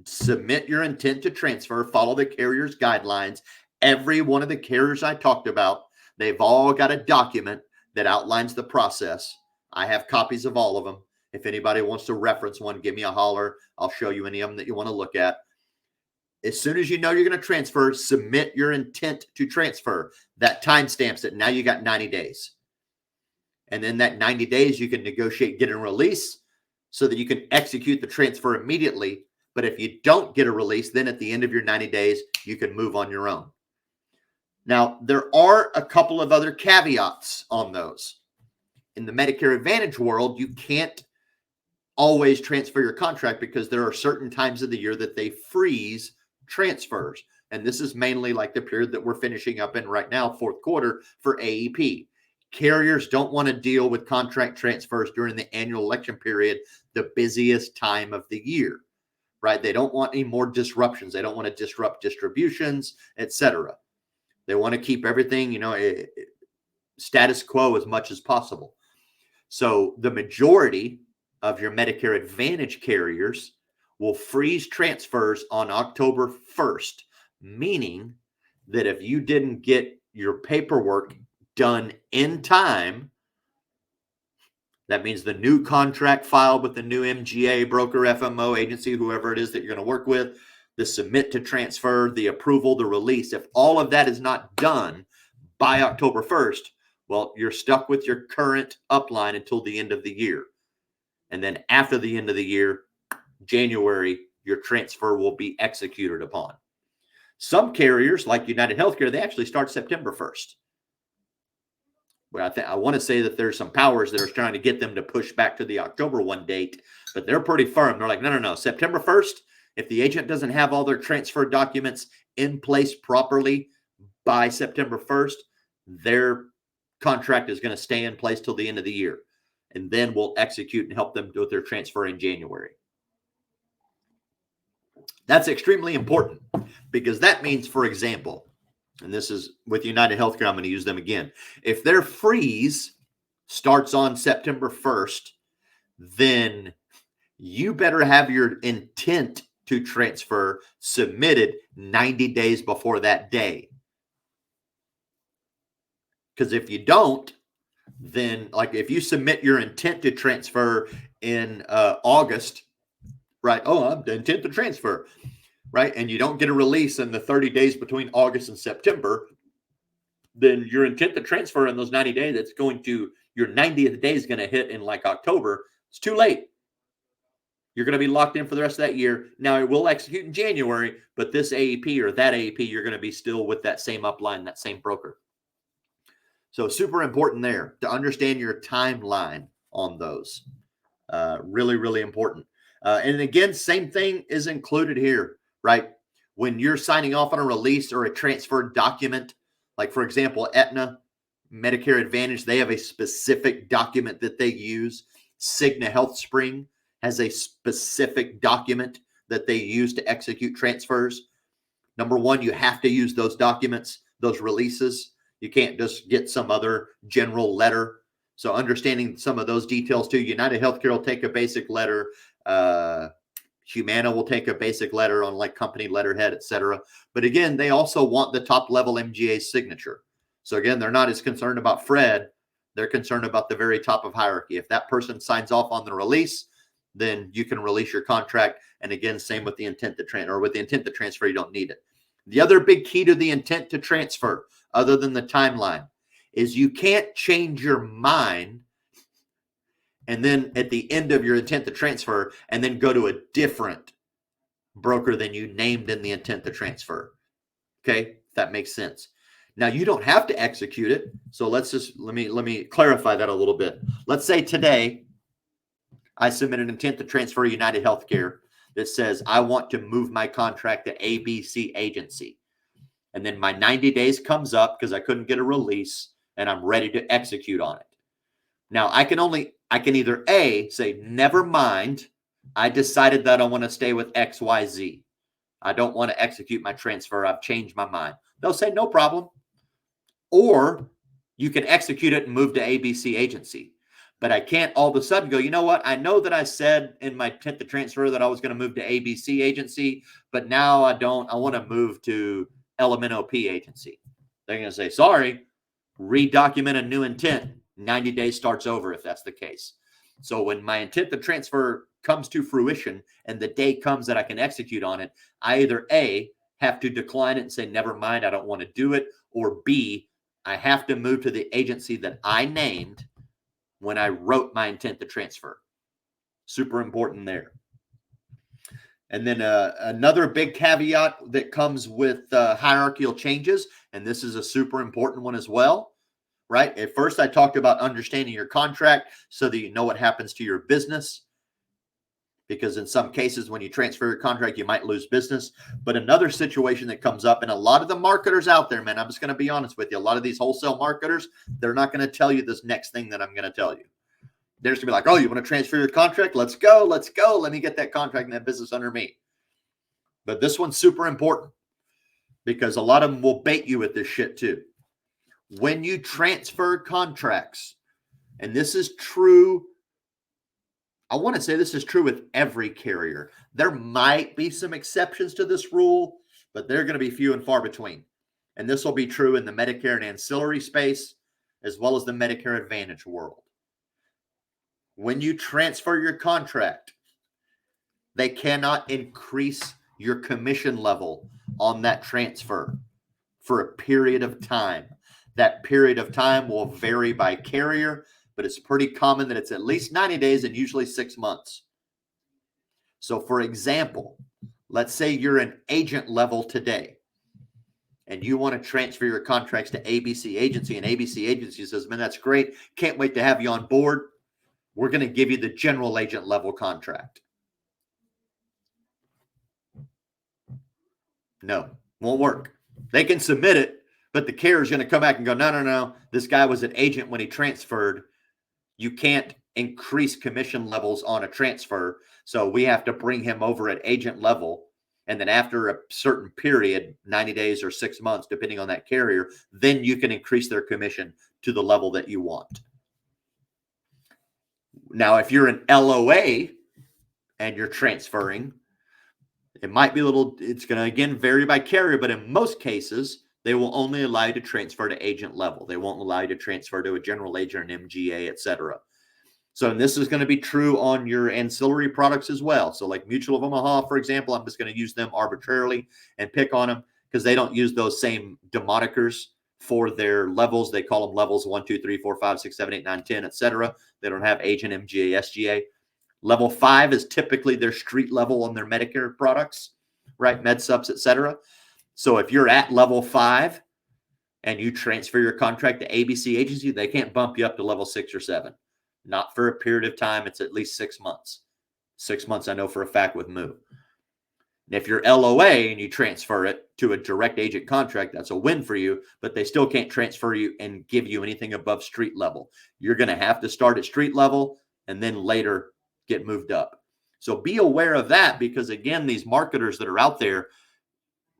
submit your intent to transfer, follow the carrier's guidelines. Every one of the carriers I talked about, they've all got a document that outlines the process. I have copies of all of them. If anybody wants to reference one, give me a holler. I'll show you any of them that you want to look at. As soon as you know you're going to transfer, submit your intent to transfer. That time stamps it. Now you got 90 days. And then that 90 days, you can negotiate getting a release so that you can execute the transfer immediately. But if you don't get a release, then at the end of your 90 days, you can move on your own. Now, there are a couple of other caveats on those. In the Medicare Advantage world, you can't always transfer your contract because there are certain times of the year that they freeze transfers. And this is mainly like the period that we're finishing up in right now, fourth quarter for AEP. Carriers don't want to deal with contract transfers during the annual election period, the busiest time of the year, right? They don't want any more disruptions. They don't want to disrupt distributions, etc. They want to keep everything, status quo as much as possible. So the majority of your Medicare Advantage carriers will freeze transfers on October 1st, meaning that if you didn't get your paperwork done in time, that means the new contract filed with the new MGA, broker, FMO, agency, whoever it is that you're going to work with, the submit to transfer, the approval, the release, if all of that is not done by October 1st, well, you're stuck with your current upline until the end of the year. And then after the end of the year, January, your transfer will be executed upon. Some carriers, like United Healthcare, they actually start September 1st. But I want to say that there's some powers that are trying to get them to push back to the October 1 date, but they're pretty firm. They're like, no. September 1st, if the agent doesn't have all their transfer documents in place properly by September 1st, their contract is going to stay in place till the end of the year. And then we'll execute and help them do their transfer in January. That's extremely important because that means, for example, and this is with United Healthcare, I'm going to use them again. If their freeze starts on September 1st, then you better have your intent to transfer submitted 90 days before that day. Because if you don't, then like if you submit your intent to transfer in August, right? Oh, I'm the intent to transfer, right? And you don't get a release in the 30 days between August and September, then your intent to transfer in those 90 days, it's going to, your 90th day is going to hit in like October. It's too late. You're going to be locked in for the rest of that year. Now it will execute in January, but this AEP or that AEP, you're going to be still with that same upline, that same broker. So super important there to understand your timeline on those. Really, really important. And again, same thing is included here, right? When you're signing off on a release or a transfer document, like for example, Aetna, Medicare Advantage, they have a specific document that they use. Cigna HealthSpring has a specific document that they use to execute transfers. Number one, you have to use those documents, those releases. You can't just get some other general letter. So understanding some of those details too. United Healthcare will take a basic letter. Humana will take a basic letter on like company letterhead, etc. But again, they also want the top level MGA signature. So again, they're not as concerned about Fred. They're concerned about the very top of hierarchy. If that person signs off on the release, then you can release your contract. And again, same with the intent to transfer, or with the intent to transfer, you don't need it. The other big key to the intent to transfer, other than the timeline, is you can't change your mind and then at the end of your intent to transfer and then go to a different broker than you named in the intent to transfer. Okay, if that makes sense. Now you don't have to execute it. So let me clarify that a little bit. Let's say today I submit an intent to transfer United Healthcare that says I want to move my contract to ABC agency. And then my 90 days comes up because I couldn't get a release and I'm ready to execute on it. Now I can either A, say, never mind, I decided that I want to stay with XYZ. I don't want to execute my transfer. I've changed my mind. They'll say, no problem. Or you can execute it and move to ABC agency. But I can't all of a sudden go, you know what? I know that I said in my intent to transfer that I was going to move to ABC agency, but now I don't. I want to move to LMNOP agency. They're going to say, sorry, redocument a new intent. 90 days starts over if that's the case. So when my intent to transfer comes to fruition and the day comes that I can execute on it, I either A, have to decline it and say, never mind, I don't want to do it, or B, I have to move to the agency that I named when I wrote my intent to transfer. Super important there. And then another big caveat that comes with hierarchical changes, and this is a super important one as well, right? At first, I talked about understanding your contract so that you know what happens to your business, because in some cases, when you transfer your contract, you might lose business. But another situation that comes up, and a lot of the marketers out there, man, I'm just going to be honest with you, a lot of these wholesale marketers, they're not going to tell you this next thing that I'm going to tell you. They're just going to be like, oh, you want to transfer your contract? Let's go. Let's go. Let me get that contract and that business under me. But this one's super important because a lot of them will bait you with this shit too. When you transfer contracts, and this is true, I want to say this is true with every carrier. There might be some exceptions to this rule, but they're going to be few and far between. And this will be true in the Medicare and ancillary space, as well as the Medicare Advantage world. When you transfer your contract, they cannot increase your commission level on that transfer for a period of time. That period of time will vary by carrier, but it's pretty common that it's at least 90 days and usually 6 months. So for example, let's say you're an agent level today and you want to transfer your contracts to ABC Agency, and ABC Agency says, man, that's great. Can't wait to have you on board. We're going to give you the general agent level contract. No, won't work. They can submit it, but the carrier is going to come back and go, no. This guy was an agent when he transferred. You can't increase commission levels on a transfer. So we have to bring him over at agent level. And then after a certain period, 90 days or 6 months, depending on that carrier, then you can increase their commission to the level that you want. Now, if you're an LOA and you're transferring, it might be it's going to, again, vary by carrier, but in most cases, they will only allow you to transfer to agent level. They won't allow you to transfer to a general agent, an MGA, etc. So, and this is going to be true on your ancillary products as well. So like Mutual of Omaha, for example, I'm just going to use them arbitrarily and pick on them because they don't use those same demonikers for their levels. They call them levels 1, 2, 3, 4, 5, 6, 7, 8, 9, 10, etc. They don't have agent, MGA, SGA. Level 5 is typically their street level on their Medicare products, right? Med subs, etc. So if you're at level 5 and you transfer your contract to ABC Agency, they can't bump you up to level 6 or 7. Not for a period of time. It's at least 6 months. 6 months, I know for a fact with Moo. And if you're LOA and you transfer it to a direct agent contract, that's a win for you, but they still can't transfer you and give you anything above street level. You're going to have to start at street level and then later get moved up. So be aware of that because, again, these marketers that are out there,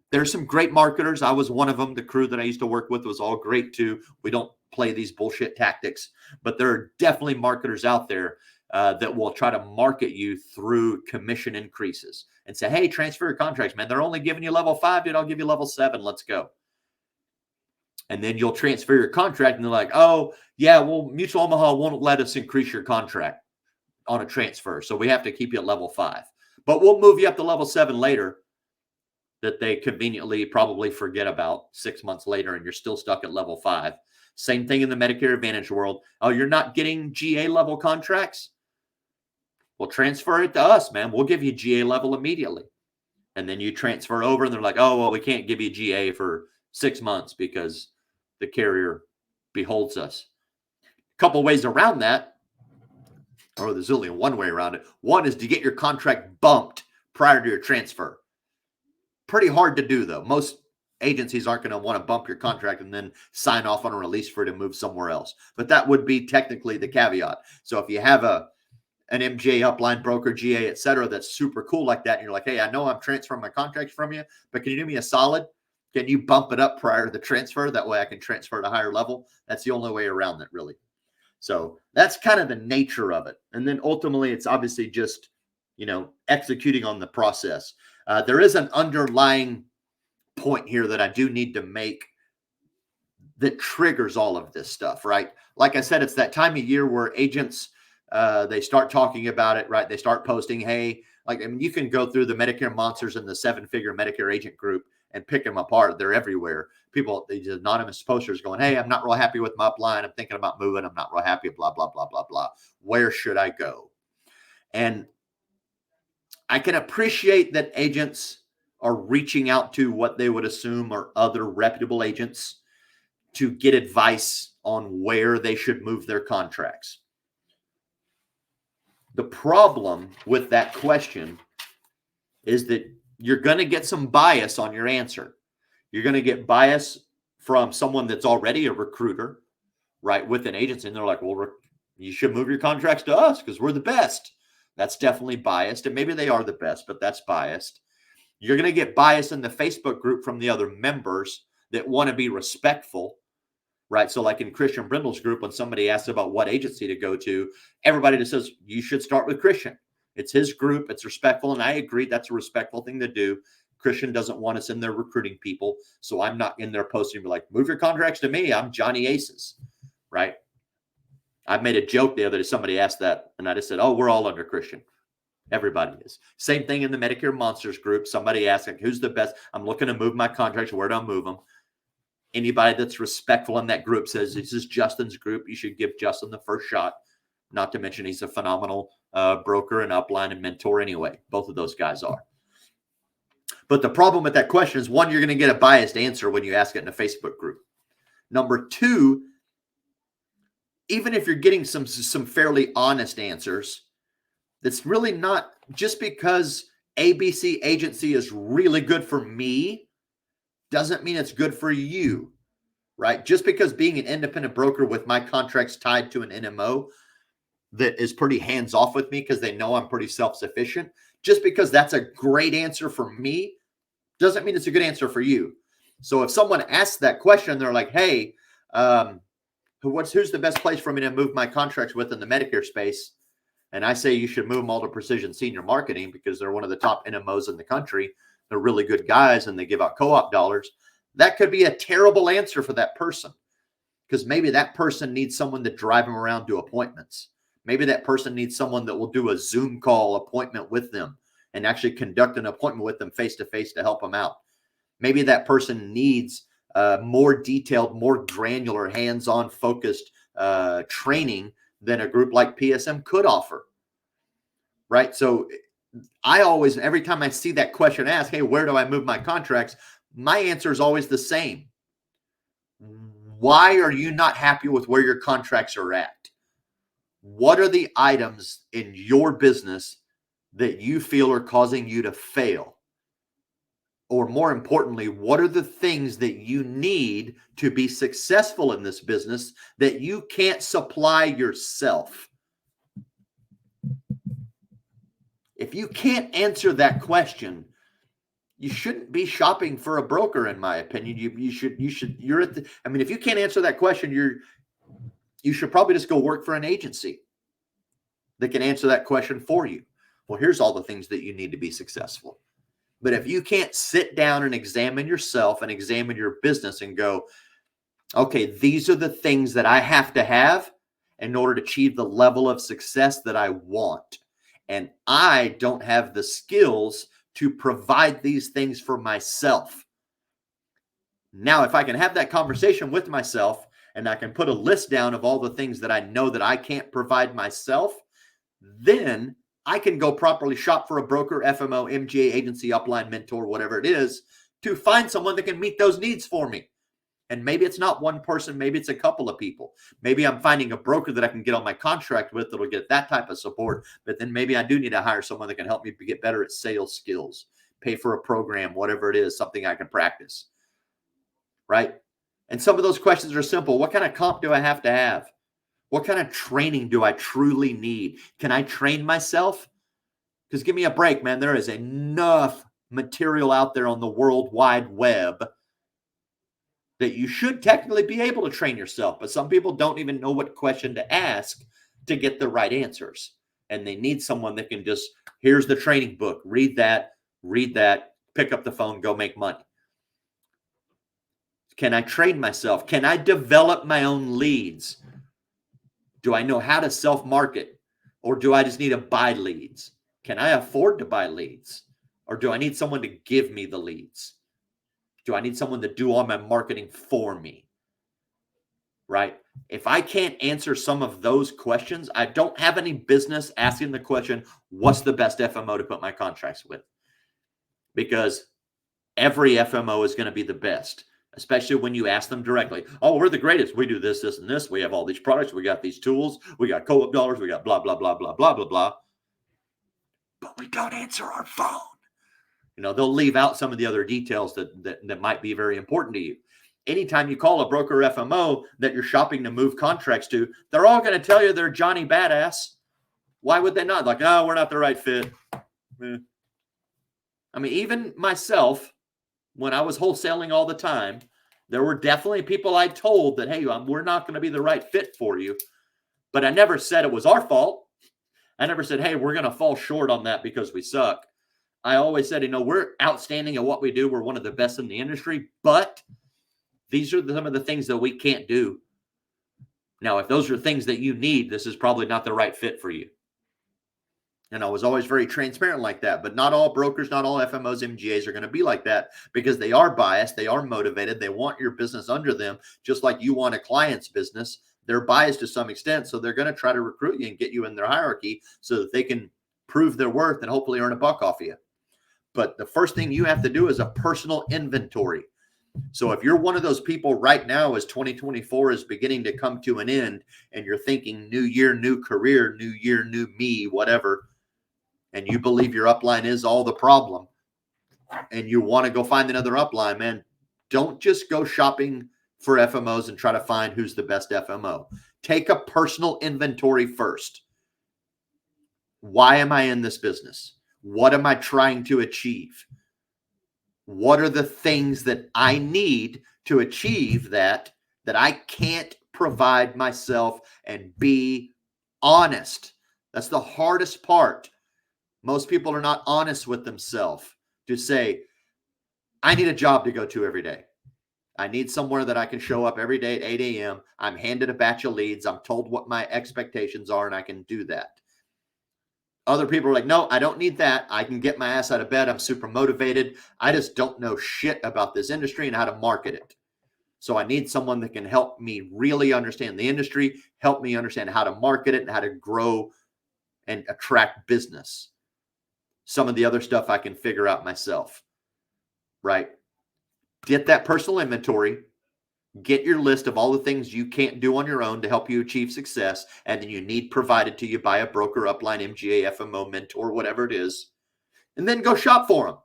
there's some great marketers. I was one of them. The crew that I used to work with was all great too. We don't play these bullshit tactics, but there are definitely marketers out there that will try to market you through commission increases and say, hey, transfer your contracts, man. They're only giving you level 5, dude. I'll give you level 7. Let's go. And then you'll transfer your contract and they're like, oh, yeah, well, Mutual Omaha won't let us increase your contract on a transfer. So we have to keep you at level 5, but we'll move you up to level 7 later. That they conveniently probably forget about 6 months later and you're still stuck at level 5. Same thing in the Medicare Advantage world. Oh, you're not getting GA level contracts? Well, transfer it to us, man. We'll give you GA level immediately. And then you transfer over and they're like, oh, well, we can't give you GA for 6 months because the carrier beholds us. A couple ways around that, or there's only one way around it. One is to get your contract bumped prior to your transfer. Pretty hard to do, though. Most agencies aren't going to want to bump your contract and then sign off on a release for it to move somewhere else. But that would be technically the caveat. So if you have an MGA, upline broker, GA, et cetera, that's super cool like that, and you're like, hey, I know I'm transferring my contract from you, but can you do me a solid? Can you bump it up prior to the transfer? That way I can transfer at a higher level. That's the only way around it, really. So that's kind of the nature of it. And then ultimately, it's obviously just, executing on the process. There is an underlying point here that I do need to make that triggers all of this stuff, right? Like I said, it's that time of year where agents, they start talking about it, right? They start posting, hey, you can go through the Medicare Monsters and the 7-figure Medicare agent group and pick them apart. They're everywhere. People, these anonymous posters going, hey, I'm not real happy with my upline. I'm thinking about moving. I'm not real happy, blah, blah, blah, blah, blah. Where should I go? And I can appreciate that agents are reaching out to what they would assume are other reputable agents to get advice on where they should move their contracts. The problem with that question is that you're going to get some bias on your answer. You're going to get bias from someone that's already a recruiter, right, with an agency. And they're like, well, you should move your contracts to us because we're the best. That's definitely biased. And maybe they are the best, but that's biased. You're going to get bias in the Facebook group from the other members that want to be respectful, right? So like in Christian Brindle's group, when somebody asks about what agency to go to, everybody just says, you should start with Christian. It's his group. It's respectful. And I agree. That's a respectful thing to do. Christian doesn't want us in there recruiting people. So I'm not in there posting like, move your contracts to me. I'm Johnny Aces, right? I made a joke the other day. Somebody asked that. And I just said, oh, we're all under Christian. Everybody is. Same thing in the Medicare Monsters group. Somebody asked, like, who's the best? I'm looking to move my contracts. Where do I move them? Anybody that's respectful in that group says, this is Justin's group. You should give Justin the first shot. Not to mention he's a phenomenal broker and upline and mentor anyway. Both of those guys are. But the problem with that question is, one, you're going to get a biased answer when you ask it in a Facebook group. Number two, even if you're getting some fairly honest answers, that's really not just because ABC agency is really good for me doesn't mean it's good for you, right? Just because being an independent broker with my contracts tied to an NMO that is pretty hands-off with me because they know I'm pretty self-sufficient, just because that's a great answer for me doesn't mean it's a good answer for you. So if someone asks that question, they're like, hey, who's the best place for me to move my contracts with in the Medicare space? And I say you should move them all to Precision Senior Marketing because they're one of the top NMOs in the country. They're really good guys and they give out co-op dollars. That could be a terrible answer for that person because maybe that person needs someone to drive them around to appointments. Maybe that person needs someone that will do a Zoom call appointment with them and actually conduct an appointment with them face-to-face to help them out. Maybe that person needs more detailed, more granular, hands-on focused training than a group like PSM could offer, right? So I always, every time I see that question asked, hey, where do I move my contracts? My answer is always the same. Why are you not happy with where your contracts are at? What are the items in your business that you feel are causing you to fail? Or more importantly, what are the things that you need to be successful in this business that you can't supply yourself? If you can't answer that question, you shouldn't be shopping for a broker, in my opinion. If you can't answer that question, you should probably just go work for an agency that can answer that question for you. Well, here's all the things that you need to be successful. But if you can't sit down and examine yourself and examine your business and go, okay, these are the things that I have to have in order to achieve the level of success that I want. And I don't have the skills to provide these things for myself. Now, if I can have that conversation with myself and I can put a list down of all the things that I know that I can't provide myself, then I can go properly shop for a broker, FMO, MGA, agency, upline, mentor, whatever it is, to find someone that can meet those needs for me. And maybe it's not one person, maybe it's a couple of people. Maybe I'm finding a broker that I can get on my contract with that'll get that type of support. But then maybe I do need to hire someone that can help me get better at sales skills, pay for a program, whatever it is, something I can practice. Right? And some of those questions are simple. What kind of comp do I have to have? What kind of training do I truly need? Can I train myself? Because give me a break, man. There is enough material out there on the World Wide Web that you should technically be able to train yourself. But some people don't even know what question to ask to get the right answers. And they need someone that can just, here's the training book. Read that, pick up the phone, go make money. Can I train myself? Can I develop my own leads? Do I know how to self-market? Or do I just need to buy leads? Can I afford to buy leads? Or do I need someone to give me the leads? Do I need someone to do all my marketing for me? Right? If I can't answer some of those questions, I don't have any business asking the question, what's the best FMO to put my contracts with? Because every FMO is going to be the best, especially when you ask them directly. Oh, we're the greatest. We do this, this, and this. We have all these products. We got these tools. We got co-op dollars. We got blah, blah, blah, blah, blah, blah, blah. But we don't answer our phone. They'll leave out some of the other details that might be very important to you. Anytime you call a broker FMO that you're shopping to move contracts to, they're all going to tell you they're Johnny Badass. Why would they not? Like, oh, we're not the right fit. I mean, even myself, when I was wholesaling all the time, there were definitely people I told that, hey, we're not going to be the right fit for you. But I never said it was our fault. I never said, hey, we're going to fall short on that because we suck. I always said, we're outstanding at what we do. We're one of the best in the industry, but these are some of the things that we can't do. Now, if those are things that you need, this is probably not the right fit for you. And I was always very transparent like that, but not all brokers, not all FMOs, MGAs are going to be like that because they are biased. They are motivated. They want your business under them, just like you want a client's business. They're biased to some extent. So they're going to try to recruit you and get you in their hierarchy so that they can prove their worth and hopefully earn a buck off of you. But the first thing you have to do is a personal inventory. So if you're one of those people right now as 2024 is beginning to come to an end and you're thinking new year, new career, new year, new me, whatever, and you believe your upline is all the problem and you want to go find another upline, man, don't just go shopping for FMOs and try to find who's the best FMO. Take a personal inventory first. Why am I in this business? What am I trying to achieve? What are the things that I need to achieve that I can't provide myself, and be honest? That's the hardest part. Most people are not honest with themselves to say, I need a job to go to every day. I need somewhere that I can show up every day at 8 a.m. I'm handed a batch of leads. I'm told what my expectations are, and I can do that. Other people are like, no, I don't need that. I can get my ass out of bed. I'm super motivated. I just don't know shit about this industry and how to market it. So I need someone that can help me really understand the industry, help me understand how to market it and how to grow and attract business. Some of the other stuff I can figure out myself, right? Get that personal inventory. Get your list of all the things you can't do on your own to help you achieve success, and then you need provided to you by a broker, upline, MGA, FMO, mentor, whatever it is, and then go shop for them.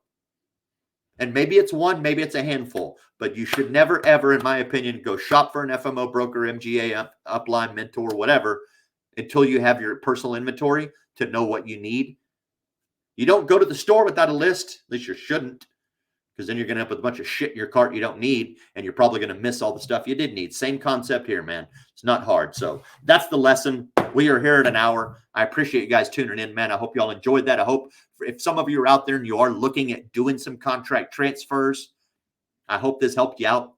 And maybe it's one, maybe it's a handful, but you should never, ever, in my opinion, go shop for an FMO, broker, MGA, upline, mentor, whatever, until you have your personal inventory to know what you need. You don't go to the store without a list, at least you shouldn't. Because then you're going to end up with a bunch of shit in your cart you don't need, and you're probably going to miss all the stuff you did need. Same concept here, man. It's not hard. So that's the lesson. We are here at an hour. I appreciate you guys tuning in, man. I hope you all enjoyed that. I hope if some of you are out there and you are looking at doing some contract transfers, I hope this helped you out.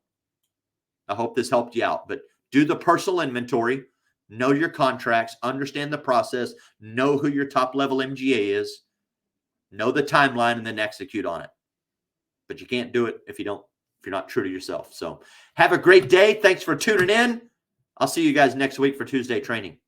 But do the personal inventory. Know your contracts. Understand the process. Know who your top level MGA is. Know the timeline, and then execute on it. But you can't do it if you're not true to yourself. So have a great day. Thanks for tuning in. I'll see you guys next week for Tuesday training.